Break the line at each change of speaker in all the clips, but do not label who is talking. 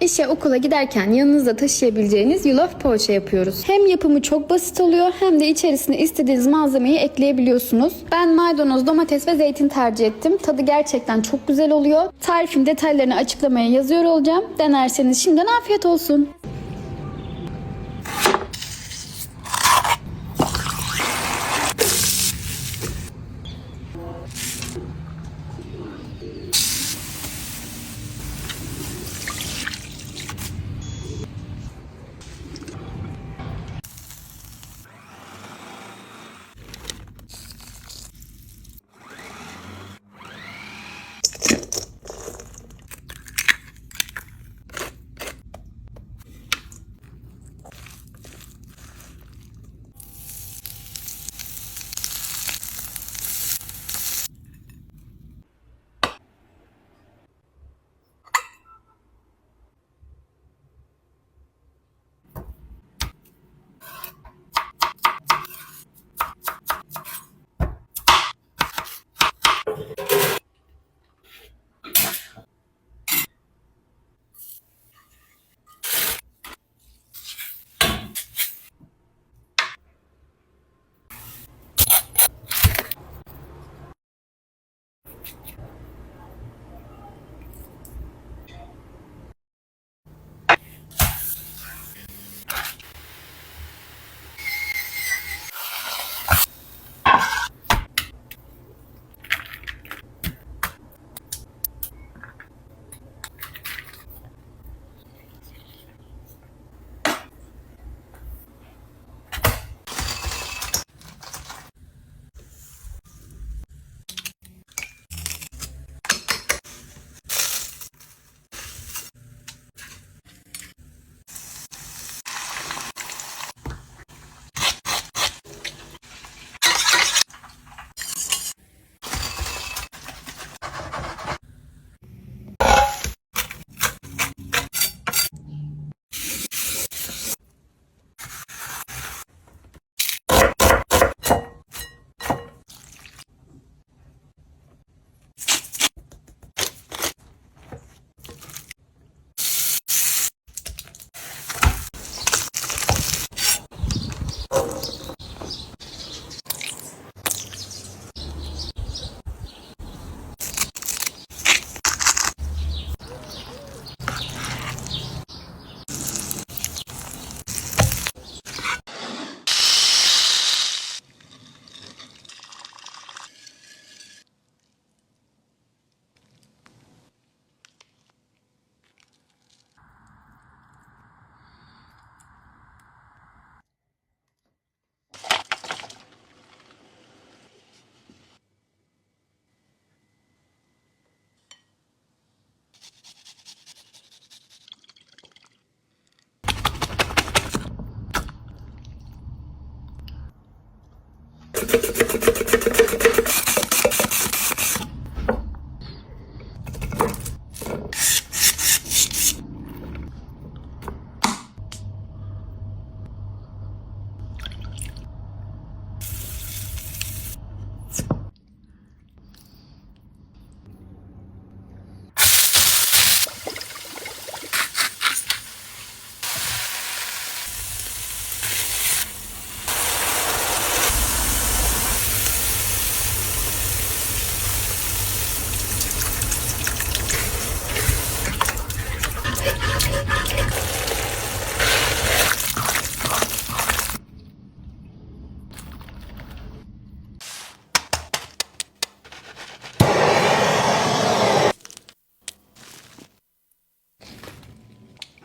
İşe, okula giderken yanınızda taşıyabileceğiniz yulaf poğaça yapıyoruz. Hem yapımı çok basit oluyor hem de içerisine istediğiniz malzemeyi ekleyebiliyorsunuz. Ben maydanoz, domates ve zeytin tercih ettim. Tadı gerçekten çok güzel oluyor. Tarifin detaylarını açıklamaya yazıyor olacağım. Denerseniz şimdiden afiyet olsun.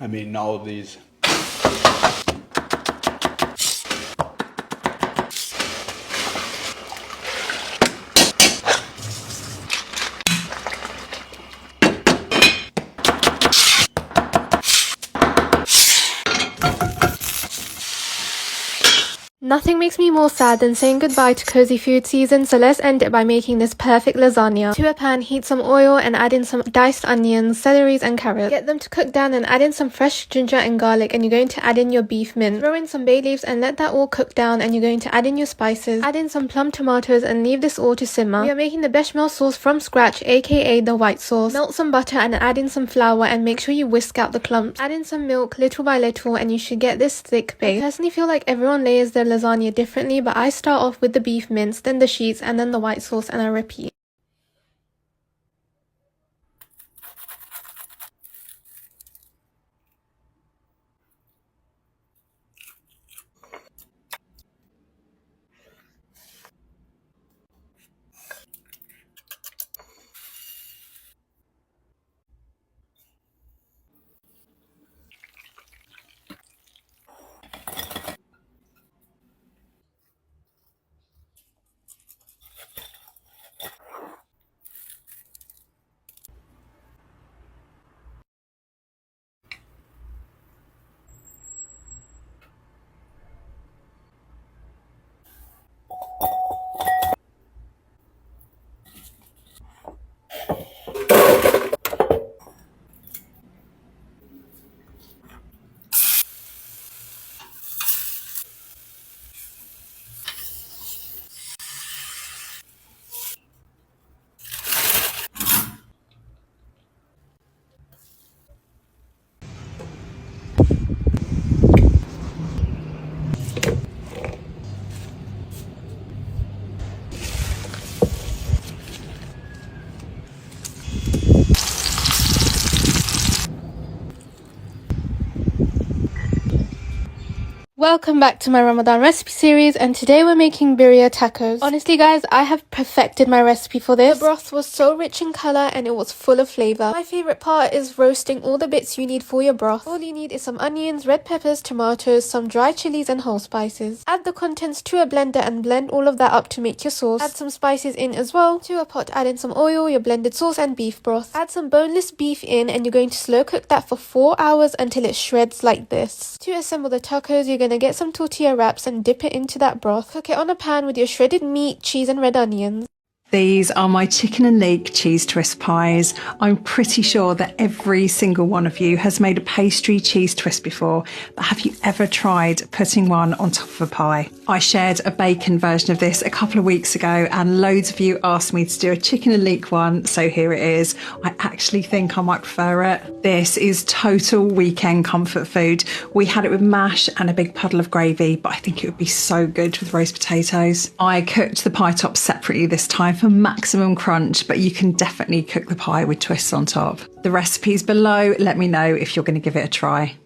I'm eating all of these.
Nothing makes me more sad than saying goodbye to cozy food season, so let's end it by making this perfect lasagna. To a pan, heat some oil and add in some diced onions, celeries and carrots. Get them to cook down and add in some fresh ginger and garlic, and you're going to add in your beef mint. Throw in some bay leaves and let that all cook down, and you're going to add in your spices. Add in some plum tomatoes and leave this all to simmer. We are making the bechamel sauce from scratch, aka the white sauce. Melt some butter and add in some flour and make sure you whisk out the clumps. Add in some milk little by little and you should get this thick base. I personally feel like everyone layers their lasagna differently, but I start off with the beef mince, then the sheets, and then the white sauce, and I repeat. Welcome back to my Ramadan recipe series, and today we're making birria tacos. Honestly guys, I have perfected my recipe for this. The broth was so rich in colour and it was full of flavour. My favourite part is roasting all the bits you need for your broth. All you need is some onions, red peppers, tomatoes, some dry chilies and whole spices. Add the contents to a blender and blend all of that up to make your sauce. Add some spices in as well. To a pot, add in some oil, your blended sauce and beef broth. Add some boneless beef in and you're going to slow cook that for 4 hours until it shreds like this. To assemble the tacos, you're going to get some tortilla wraps and dip it into that broth. Cook it on a pan with your shredded meat, cheese and red onions.
These are my chicken and leek cheese twist pies. I'm pretty sure that every single one of you has made a pastry cheese twist before, but have you ever tried putting one on top of a pie? I shared a bacon version of this a couple of weeks ago and loads of you asked me to do a chicken and leek one, so here it is. I actually think I might prefer it. This is total weekend comfort food. We had it with mash and a big puddle of gravy, but I think it would be so good with roast potatoes. I cooked the pie tops separately this time for maximum crunch, but you can definitely cook the pie with twists on top. The recipe's below. Let me know if you're going to give it a try.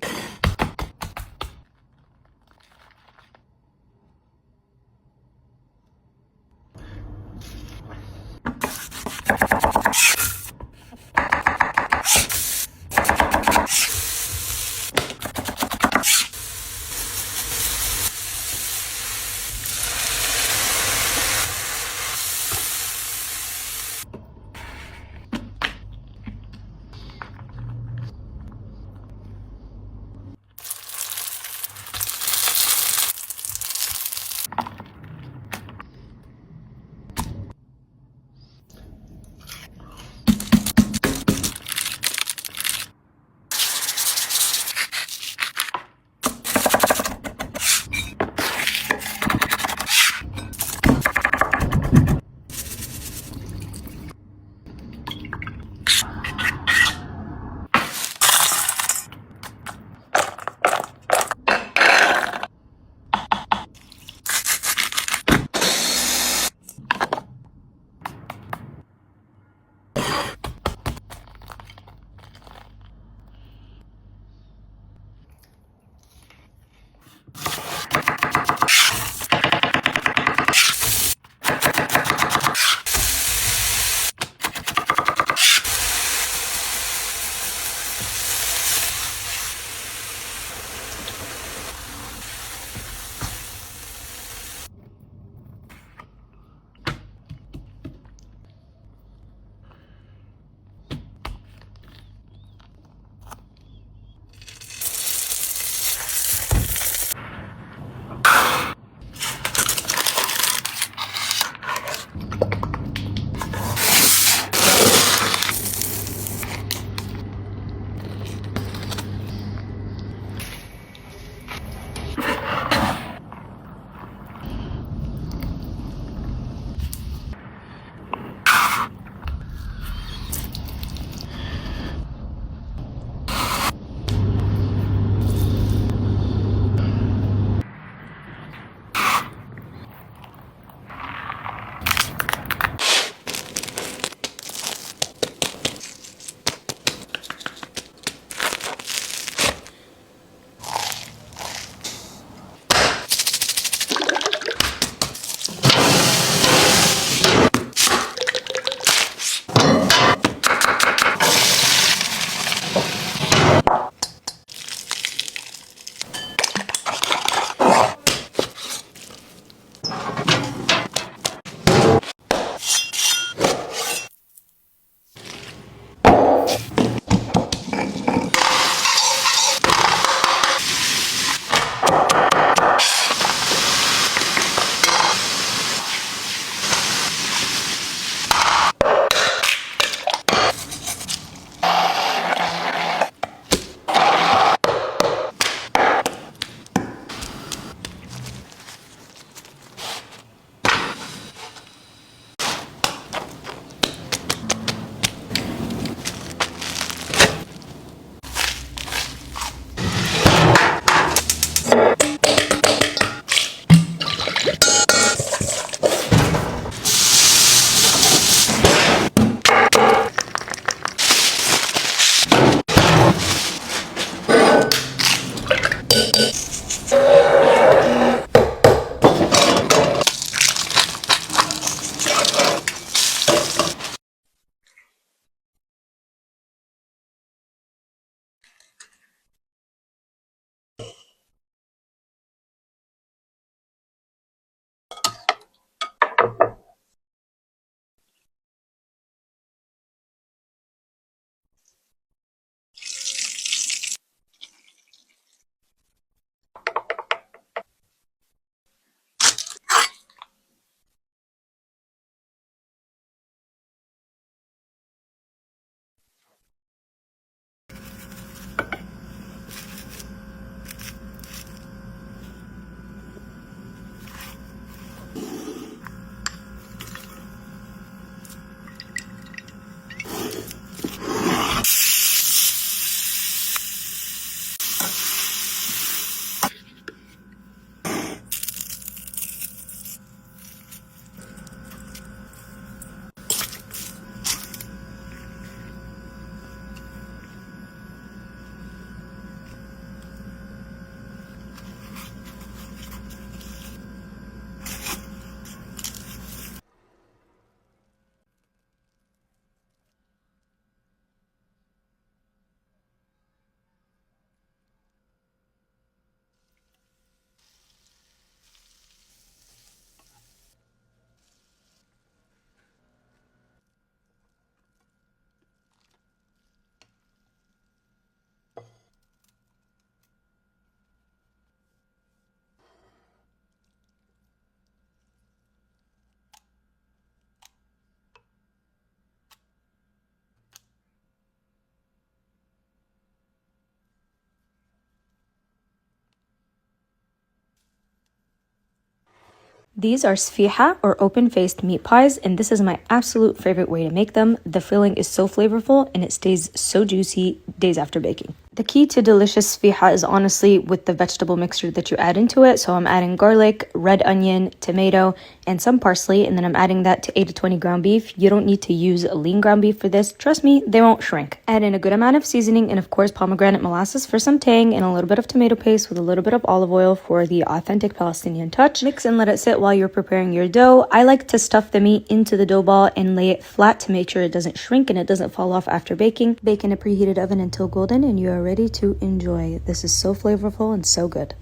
These are sfiha or open-faced meat pies, and this is my absolute favorite way to make them. The filling is so flavorful and it stays so juicy days after baking. The key to delicious sfiha is honestly with the vegetable mixture that you add into it. So I'm adding garlic, red onion, tomato, and some parsley, and then I'm adding that to 8 to 20 ground beef. You don't need to use lean ground beef for this. Trust me, they won't shrink. Add in a good amount of seasoning and of course pomegranate molasses for some tang, and a little bit of tomato paste with a little bit of olive oil for the authentic Palestinian touch. Mix and let it sit while you're preparing your dough. I like to stuff the meat into the dough ball and lay it flat to make sure it doesn't shrink and it doesn't fall off after baking. Bake in a preheated oven until golden and you are ready to enjoy. This is so flavorful and so good.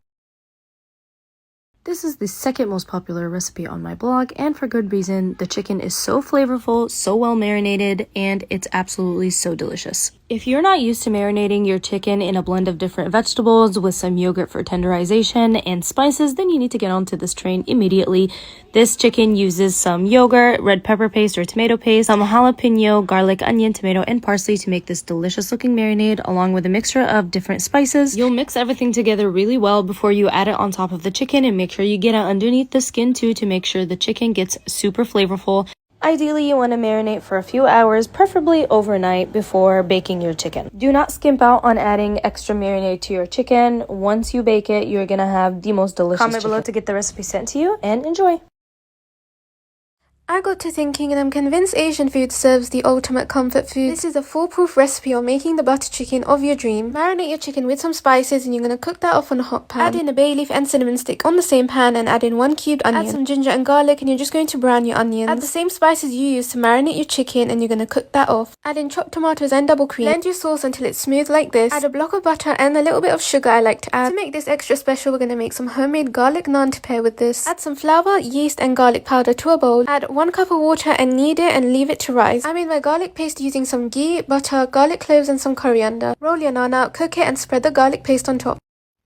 This is the second most popular recipe on my blog, and for good reason. The chicken is so flavorful, so well marinated, and it's absolutely so delicious. If you're not used to marinating your chicken in a blend of different vegetables with some yogurt for tenderization and spices, then you need to get onto this train immediately. This chicken uses some yogurt, red pepper paste or tomato paste, some jalapeno, garlic, onion, tomato, and parsley to make this delicious looking marinade, along with a mixture of different spices. You'll mix everything together really well before you add it on top of the chicken, and make sure you get it underneath the skin too to make sure the chicken gets super flavorful. Ideally, you want to marinate for a few hours, preferably overnight, before baking your chicken. Do not skimp out on adding extra marinade to your chicken. Once you bake it, you're gonna have the most delicious chicken. Comment below to get the recipe sent to you, and enjoy!
I got to thinking and I'm convinced Asian food serves the ultimate comfort food. This is a foolproof recipe on making the butter chicken of your dream. Marinate your chicken with some spices and you're going to cook that off on a hot pan. Add in a bay leaf and cinnamon stick on the same pan and add in 1 cubed onion. Add some ginger and garlic and you're just going to brown your onions. Add the same spices you used to marinate your chicken and you're going to cook that off. Add in chopped tomatoes and double cream. Blend your sauce until it's smooth like this. Add a block of butter and a little bit of sugar I like to add. To make this extra special, we're going to make some homemade garlic naan to pair with this. Add some flour, yeast and garlic powder to a bowl. Add 1 cup of water and knead it and leave it to rise. I made my garlic paste using some ghee, butter, garlic cloves and some coriander. Roll your naan out, cook it and spread the garlic paste on top.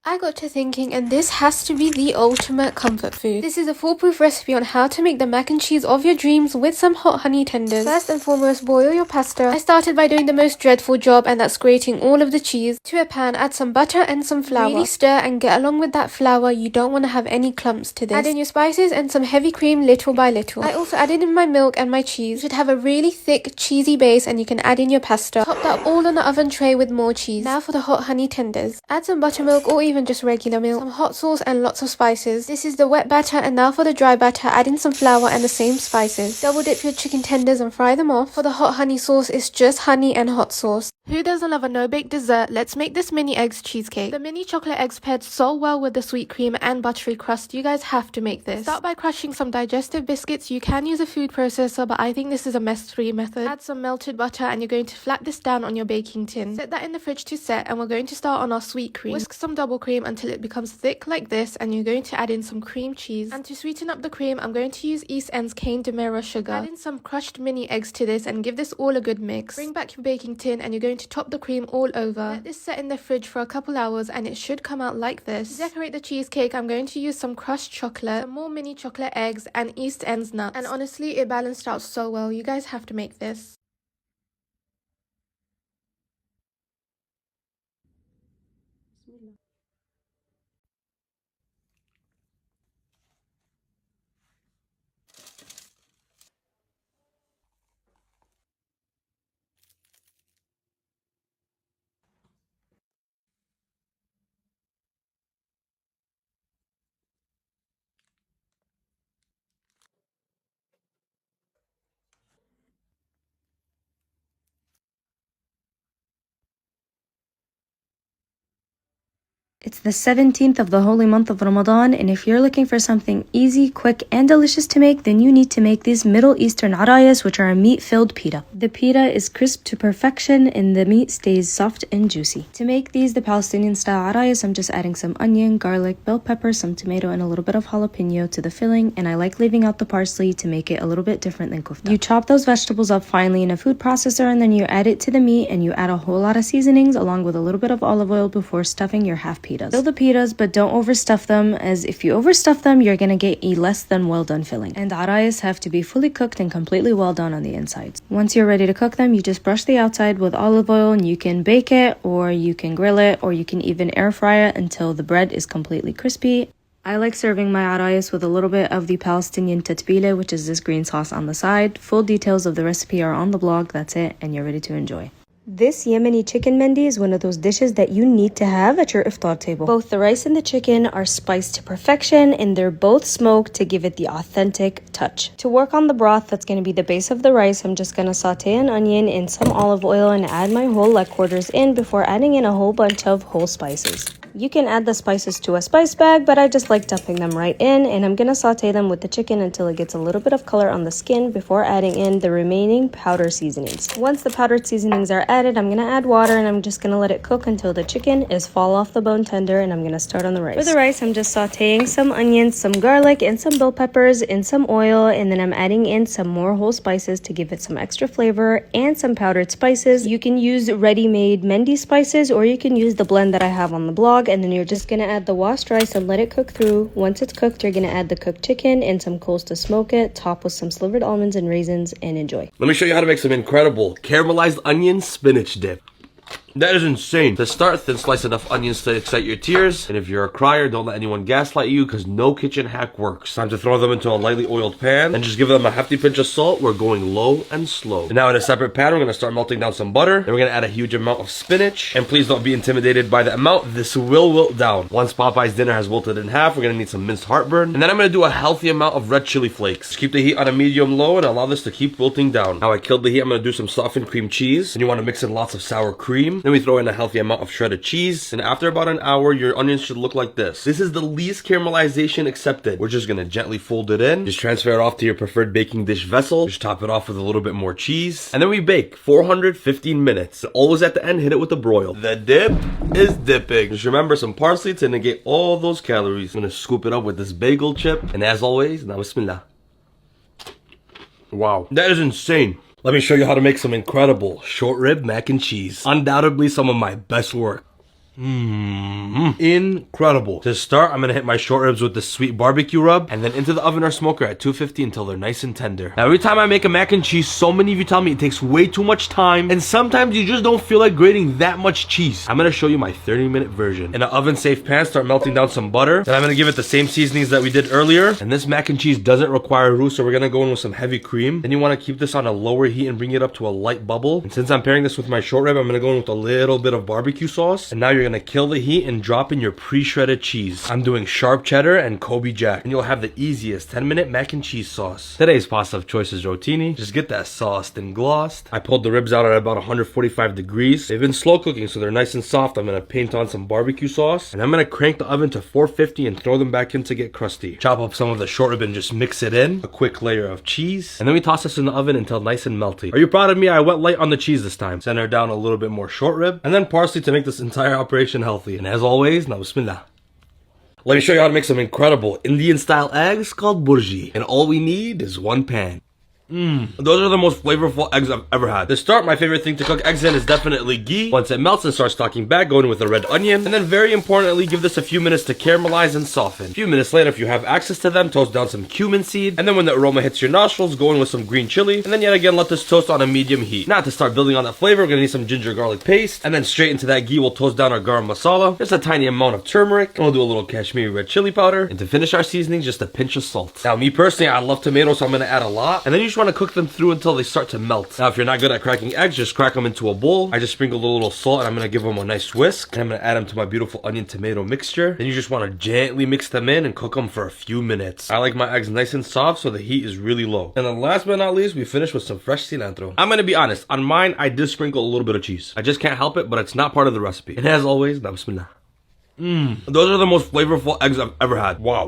I got to thinking, and this has to be the ultimate comfort food. This is a foolproof recipe on how to make the mac and cheese of your dreams with some hot honey tenders. First and foremost, boil your pasta. I started by doing the most dreadful job, and that's grating all of the cheese. To a pan, add some butter and some flour. Really stir and get along with that flour. You don't want to have any clumps to this. Add in your spices and some heavy cream little by little. I also added in my milk and my cheese. You should have a really thick, cheesy base, and you can add in your pasta. Top that all on the oven tray with more cheese. Now for the hot honey tenders. Add some buttermilk or even just regular milk, some hot sauce and lots of spices. This is the wet batter, and now for the dry batter, add in some flour and the same spices. Double dip your chicken tenders and fry them off. For the hot honey sauce, it's just honey and hot sauce. Who doesn't love a no-bake dessert? Let's make this mini eggs cheesecake. The mini chocolate eggs paired so well with the sweet cream and buttery crust. You guys have to make this. Start by crushing some digestive biscuits. You can use a food processor, but I think this is a mess-free method. Add some melted butter, and you're going to flat this down on your baking tin. Set that in the fridge to set, and we're going to start on our sweet cream. Whisk some double cream until it becomes thick like this, and you're going to add in some cream cheese. And to sweeten up the cream, I'm going to use East End's Cane Demerara sugar. Add in some crushed mini eggs to this and give this all a good mix. Bring back your baking tin, and you're going to top the cream all over. Let this set in the fridge for a couple hours, and it should come out like this. To decorate the cheesecake, I'm going to use some crushed chocolate, some more mini chocolate eggs, and East End's nuts. And honestly, it balanced out so well. You guys have to make this.
It's the 17th of the holy month of Ramadan, and if you're looking for something easy, quick, and delicious to make, then you need to make these Middle Eastern arayas, which are a meat-filled pita. The pita is crisp to perfection, and the meat stays soft and juicy. To make these, the Palestinian-style arayas, I'm just adding some onion, garlic, bell pepper, some tomato, and a little bit of jalapeno to the filling, and I like leaving out the parsley to make it a little bit different than kofta. You chop those vegetables up finely in a food processor, and then you add it to the meat, and you add a whole lot of seasonings along with a little bit of olive oil before stuffing your half pitas. Fill the pitas, but don't overstuff them, as if you overstuff them, you're gonna get a less than well done filling. And the arayas have to be fully cooked and completely well done on the insides. Once you're ready to cook them, you just brush the outside with olive oil, and you can bake it, or you can grill it, or you can even air fry it until the bread is completely crispy. I like serving my arayas with a little bit of the Palestinian tatbile, which is this green sauce on the side. Full details of the recipe are on the blog. That's it, and you're ready to enjoy. This Yemeni chicken mendi is one of those dishes that you need to have at your iftar table. Both the rice and the chicken are spiced to perfection, and they're both smoked to give it the authentic touch. To work on the broth that's going to be the base of the rice, I'm just going to saute an onion in some olive oil and add my whole leg quarters in before adding in a whole bunch of whole spices. You can add the spices to a spice bag, but I just like dumping them right in, and I'm going to saute them with the chicken until it gets a little bit of color on the skin before adding in the remaining powder seasonings. Once the powdered seasonings are added, I'm going to add water, and I'm just going to let it cook until the chicken is fall off the bone tender, and I'm going to start on the rice. For the rice, I'm just sauteing some onions, some garlic, and some bell peppers in some oil, and then I'm adding in some more whole spices to give it some extra flavor and some powdered spices. You can use ready-made Mendi spices, or you can use the blend that I have on the blog, and then you're just going to add the washed rice and let it cook through. Once it's cooked, you're going to add the cooked chicken and some coals to smoke it, top with some slivered almonds and raisins, and enjoy.
Let me show you how to make some incredible caramelized onion spinach dip. That is insane. To start, thin slice enough onions to excite your tears. And if you're a crier, don't let anyone gaslight you, because no kitchen hack works. Time to throw them into a lightly oiled pan and just give them a hefty pinch of salt. We're going low and slow. And now in a separate pan, we're going to start melting down some butter. Then we're going to add a huge amount of spinach. And please don't be intimidated by the amount. This will wilt down. Once Popeye's dinner has wilted in half, we're going to need some minced heartburn. And then I'm going to do a healthy amount of red chili flakes. Just keep the heat on a medium-low and allow this to keep wilting down. Now I killed the heat. I'm going to do some softened cream cheese. And you want to mix in lots of sour cream. Then we throw in a healthy amount of shredded cheese, and after about an hour, your onions should look like this. This is the least caramelization accepted. We're just gonna gently fold it in, just transfer it off to your preferred baking dish vessel, just top it off with a little bit more cheese, and then we bake 415 minutes. Always at the end, hit it with a broil. The dip is dipping. Just remember some parsley to negate all those calories. I'm gonna scoop it up with this bagel chip, and as always, now bismillah. Wow, that is insane. Let me show you how to make some incredible short rib mac and cheese. Undoubtedly some of my best work. Incredible. To start, I'm gonna hit my short ribs with the sweet barbecue rub, and then into the oven or smoker at 250 until they're nice and tender. Now, every time I make a mac and cheese, so many of you tell me it takes way too much time, and sometimes you just don't feel like grating that much cheese. I'm gonna show you my 30-minute version. In an oven-safe pan, start melting down some butter. Then I'm gonna give it the same seasonings that we did earlier. And this mac and cheese doesn't require roux, so we're gonna go in with some heavy cream. Then you wanna keep this on a lower heat and bring it up to a light bubble. And since I'm pairing this with my short rib, I'm gonna go in with a little bit of barbecue sauce. And now you're gonna kill the heat and drop in your pre-shredded cheese. I'm doing sharp cheddar and Kobe Jack. And you'll have the easiest 10-minute mac and cheese sauce. Today's pasta of choice is rotini. Just get that sauced and glossed. I pulled the ribs out at about 145 degrees. They've been slow cooking, so they're nice and soft. I'm gonna paint on some barbecue sauce. And I'm gonna crank the oven to 450 and throw them back in to get crusty. Chop up some of the short rib and just mix it in. A quick layer of cheese. And then we toss this in the oven until nice and melty. Are you proud of me? I went light on the cheese this time. Center down a little bit more short rib. And then parsley to make this entire operation healthy. And as always, now bismillah. Let me show you how to make some incredible Indian style eggs called burji. And all we need is one pan. Those are the most flavorful eggs I've ever had. To start, my favorite thing to cook eggs in is definitely ghee. Once it melts and starts talking back, go in with a red onion. And then very importantly, give this a few minutes to caramelize and soften. A few minutes later, if you have access to them, toast down some cumin seed. And then when the aroma hits your nostrils, go in with some green chili. And then yet again, let this toast on a medium heat. Now to start building on that flavor, we're gonna need some ginger garlic paste. And then straight into that ghee, we'll toast down our garam masala. Just a tiny amount of turmeric. And we'll do a little Kashmiri red chili powder. And to finish our seasoning, just a pinch of salt. Now me personally, I love tomatoes, so I'm gonna add a lot. And then you just wanna cook them through until they start to melt. Now, if you're not good at cracking eggs, just crack them into a bowl. I just sprinkled a little salt and I'm gonna give them a nice whisk. And I'm gonna add them to my beautiful onion tomato mixture. Then you just wanna gently mix them in and cook them for a few minutes. I like my eggs nice and soft, so the heat is really low. And then last but not least, we finish with some fresh cilantro. I'm gonna be honest, on mine, I did sprinkle a little bit of cheese. I just can't help it, but it's not part of the recipe. And as always, now bismillah. Those are the most flavorful eggs I've ever had. Wow.